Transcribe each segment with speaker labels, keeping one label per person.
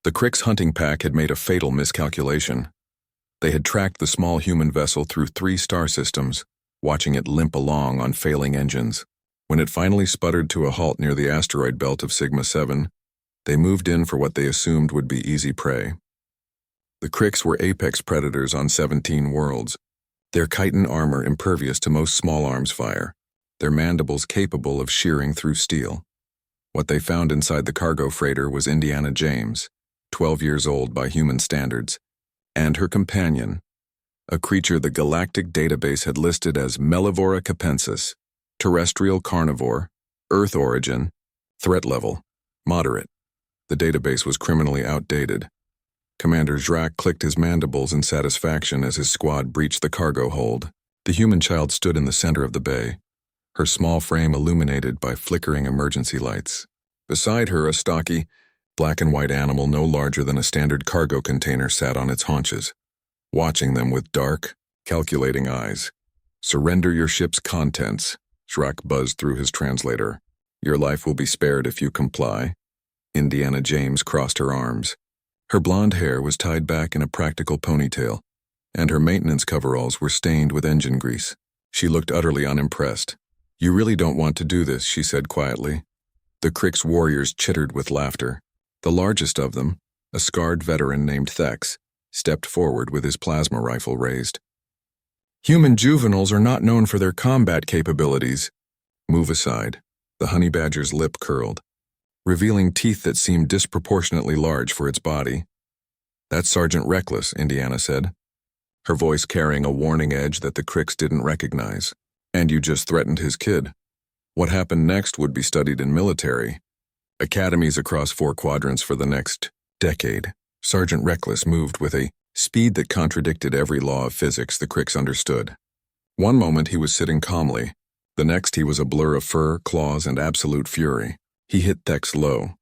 Speaker 1: The Crick's hunting pack had made a fatal miscalculation. They had tracked the small human vessel through 3 star systems, watching it limp along on failing engines. When it finally sputtered to a halt near the asteroid belt of Sigma 7, they moved in for what they assumed would be easy prey. The Cricks were apex predators on 17 worlds, their chitin armor impervious to most small arms fire, their mandibles capable of shearing through steel. What they found inside the cargo freighter was Indiana James, 12 years old by human standards, and her companion, a creature the galactic database had listed as Mellivora capensis, terrestrial carnivore, Earth origin, threat level, moderate. The database was criminally outdated. Commander Drac clicked his mandibles in satisfaction as his squad breached the cargo hold. The human child stood in the center of the bay, her small frame illuminated by flickering emergency lights. Beside her, a stocky, black and white animal no larger than a standard cargo container sat on its haunches, watching them with dark, calculating eyes. "Surrender your ship's contents," Drac buzzed through his translator. "Your life will be spared if you comply." Indiana James crossed her arms. Her blonde hair was tied back in a practical ponytail, and her maintenance coveralls were stained with engine grease. She looked utterly unimpressed. "You really don't want to do this," she said quietly. The Crick's warriors chittered with laughter. The largest of them, a scarred veteran named Thex, stepped forward with his plasma rifle raised. "Human juveniles are not known for their combat capabilities." "Move aside." The honey badger's lip curled, revealing teeth that seemed disproportionately large for its body. "That's Sergeant Reckless," Indiana said, her voice carrying a warning edge that the Cricks didn't recognize. "And you just threatened his kid. What happened next would be studied in military academies across 4 quadrants for the next decade." Sergeant Reckless moved with a speed that contradicted every law of physics the Cricks understood. One moment he was sitting calmly, the next he was a blur of fur, claws, and absolute fury. He hit Thex low,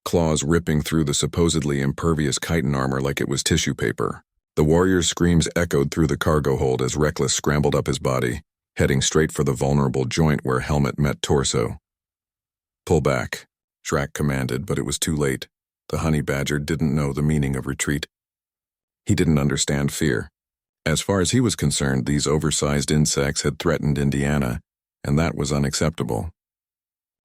Speaker 1: claws ripping through the supposedly impervious chitin armor like it was tissue paper. The warrior's screams echoed through the cargo hold as Reckless scrambled up his body, heading straight for the vulnerable joint where helmet met torso. "Pull back," Drac commanded, but it was too late. The honey badger didn't know the meaning of retreat. He didn't understand fear. As far as he was concerned, these oversized insects had threatened Indiana, and that was unacceptable.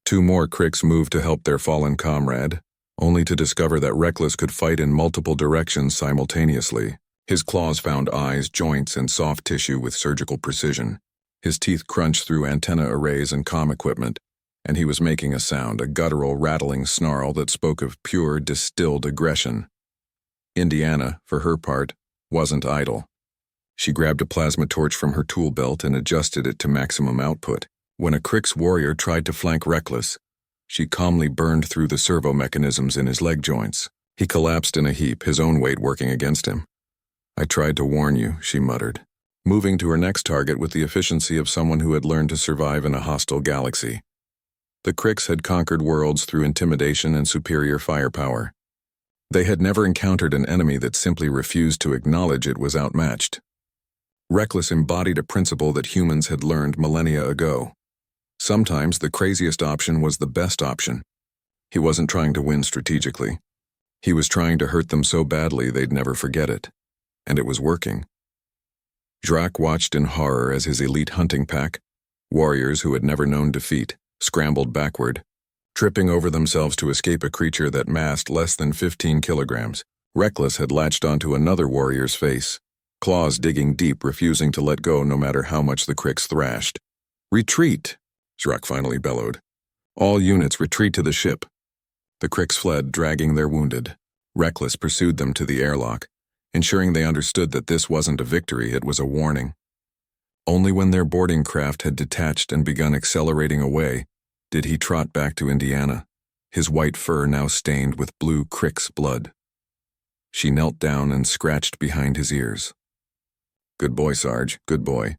Speaker 1: 2 more Cricks moved to help their fallen comrade, only to discover that Reckless could fight in multiple directions simultaneously. His claws found eyes, joints, and soft tissue with surgical precision. His teeth crunched through antenna arrays and comm equipment, and he was making a sound, a guttural, rattling snarl that spoke of pure, distilled aggression. Indiana, for her part, wasn't idle. She grabbed a plasma torch from her tool belt and adjusted it to maximum output. When a Crick's warrior tried to flank Reckless, she calmly burned through the servo mechanisms in his leg joints. He collapsed in a heap, his own weight working against him. "I tried to warn you," she muttered, moving to her next target with the efficiency of someone who had learned to survive in a hostile galaxy. The Cricks had conquered worlds through intimidation and superior firepower. They had never encountered an enemy that simply refused to acknowledge it was outmatched. Reckless embodied a principle that humans had learned millennia ago. Sometimes the craziest option was the best option. He wasn't trying to win strategically. He was trying to hurt them so badly they'd never forget it. And it was working. Drac watched in horror as his elite hunting pack, warriors who had never known defeat, scrambled backward, tripping over themselves to escape a creature that massed less than 15 kilograms. Reckless had latched onto another warrior's face, claws digging deep, refusing to let go no matter how much the Cricks thrashed. "Retreat!" Drac finally bellowed. "All units retreat to the ship." The Cricks fled, dragging their wounded. Reckless pursued them to the airlock, ensuring they understood that this wasn't a victory, it was a warning. Only when their boarding craft had detached and begun accelerating away did he trot back to Indiana, his white fur now stained with blue Crick's blood. She knelt down and scratched behind his ears. "Good boy, Sarge, good boy,"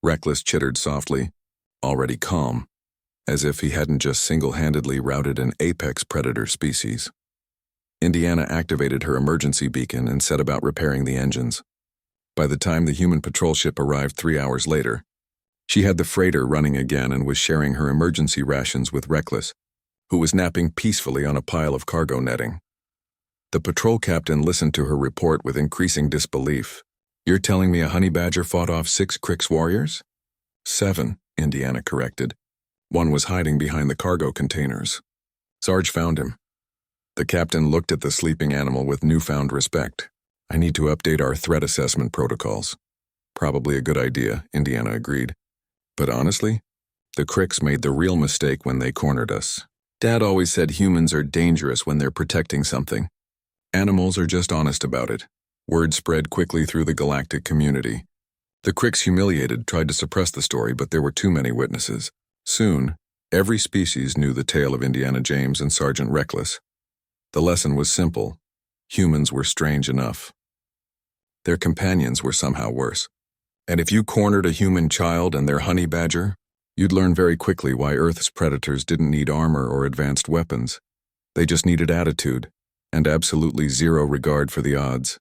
Speaker 1: Reckless chittered softly, already calm, as if he hadn't just single-handedly routed an apex predator species. Indiana activated her emergency beacon and set about repairing the engines. By the time the human patrol ship arrived 3 hours later, she had the freighter running again and was sharing her emergency rations with Reckless, who was napping peacefully on a pile of cargo netting. The patrol captain listened to her report with increasing disbelief. You're telling me a honey badger fought off 6 Crick's warriors? 7, Indiana corrected. One was hiding behind the cargo containers. Sarge found him. The captain looked at the sleeping animal with newfound respect. I need to update our threat assessment protocols. Probably a good idea, Indiana agreed. But honestly, the Cricks made the real mistake when they cornered us. Dad always said humans are dangerous when they're protecting something. Animals are just honest about it. Word spread quickly through the galactic community. The Cricks, humiliated, tried to suppress the story, but there were too many witnesses. Soon, every species knew the tale of Indiana James and Sergeant Reckless. The lesson was simple. Humans were strange enough. Their companions were somehow worse. And if you cornered a human child and their honey badger, you'd learn very quickly why Earth's predators didn't need armor or advanced weapons. They just needed attitude, and absolutely zero regard for the odds.